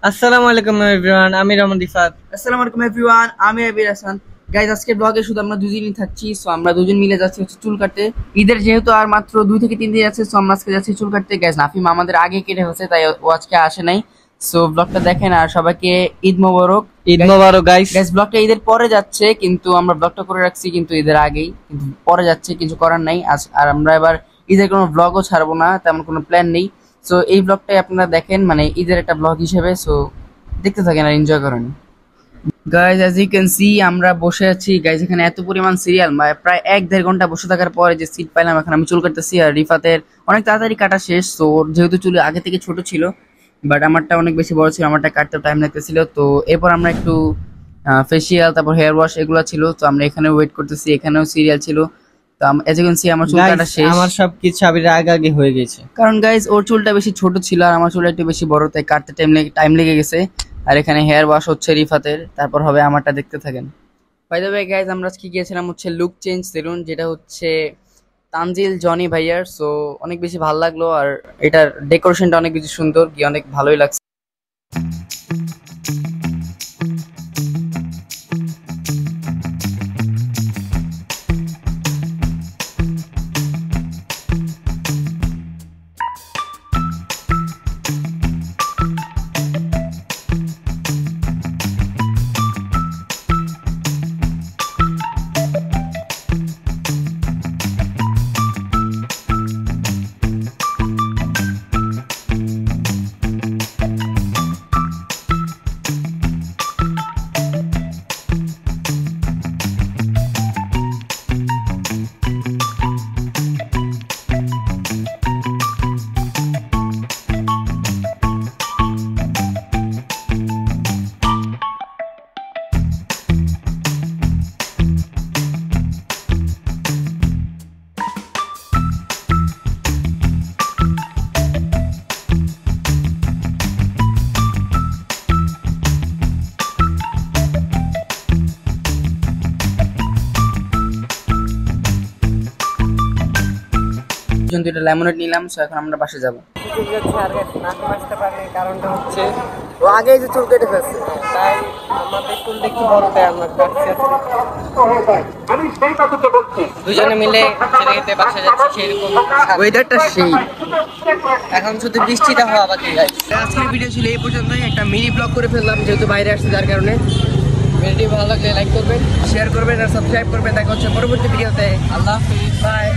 আসসালামু আলাইকুম এভরিওয়ান, আমি রহমান রিফাত। আসসালামু আলাইকুম এভরিওয়ান, আমি আবির হাসান। গাইজ, আজকে ব্লগে শুধু আমরা দুজনই থাকছি। সো আমরা দুজন মিলে যাচ্ছি হচ্ছে চুল কাটতে। ঈদের যেহেতু আর মাত্র 2 থেকে 3 দিন আছে, সো আমরা আজকে যাচ্ছি চুল কাটতে। গাইজ, নাফিম আমাদের আগে কেটে হচ্ছে, তাই ও আজকে আসে নাই। সো ব্লগটা দেখেন আর সবাইকে ঈদ মোবারক। ঈদ মোবারক গাইস। গাইজ, ব্লগটা ঈদের পরে যাচ্ছে, কিন্তু আমরা ব্লগটা করে রাখছি কিন্তু ঈদের আগেই, কিন্তু পরে যাচ্ছে, কিছু করার নাই। আর আমরা এবার ঈদের কোনো ব্লগও ছাড়বো না, তেমন কোনো প্ল্যান নেই। সো এই ব্লগটাই আপনারা দেখেন, মানে ঈদের একটা ব্লগ হিসেবে। সো দেখতে থাকেন আর এনজয় করেন। Guys, as you can see আমরা বসে আছি। গাইজ, এখানে এত পরিমাণ সিরিয়াল, প্রায় 1-1.5 ঘন্টা বসে থাকার পরে যে সিট পাইলাম, এখন আমি চুল কাটতেছি। আর রিফাতের অনেক তাড়াতাড়ি কাটা শেষ। তো ওর যেহেতু চুল আগে থেকে ছোট ছিল, বাট আমারটা অনেক বেশি বড় ছিল, আমারটা কাটতে টাইম লাগতেছিল। তো এরপর আমরা একটু ফেসিয়াল, তারপর হেয়ার ওয়াশ এগুলো ছিল। তো আমরা এখানে ওয়েট করতেছি, এখানেও সিরিয়াল ছিল। তো অ্যাজ ইউ ক্যান সি আমার চুল কাটা শেষ। আমার সবকিছু আবির আগে আগে হয়ে গেছে, কারণ গাইজ ওর চুলটা বেশি ছোট ছিল আর আমার চুলটা একটু বেশি বড়, তাই কাটতে টাইম লেগে গেছে। আর এখানে হেয়ার ওয়াশ হচ্ছে রিফাতের, তারপর হবে আমারটা। দেখতে থাকেন। বাই দ্য ওয়ে গাইজ, আমরা আজকে গিয়েছিলাম হচ্ছে লুক চেঞ্জ সেলুন, যেটা হচ্ছে তানজিল জনি ভাইয়ার। সো অনেক বেশি ভালো লাগলো, আর এটার ডেকোরেশনটা অনেক বেশি সুন্দর, গিয়ে অনেক ভালোই লাগছে। দুটো লেমনেড নিলাম। সো এখন আমরা বাসে যাবো। কারণটা হচ্ছে ও আগে যে চুল কেটে ফেলছে, তাই আমাদের চুল দেখতে বড়, তাই আমরা দুজনে মিলে ছেলেতে বাসা যাচ্ছি। সেরকম ওয়েদারটা সেই। এখন শুধু বৃষ্টিটা হওয়া বাকি। আজকের ভিডিও ছিল এই পর্যন্তই। একটা মিনি ব্লগ করে ফেললাম, যেহেতু বাইরে আসছে, যার কারণে। ভিডিও ভালো লাগলে লাইক করবেন, শেয়ার করবেন আর সাবস্ক্রাইব করবেন। দেখা হচ্ছে পরবর্তী ভিডিওতে। আল্লাহ হাফেজ, বাই।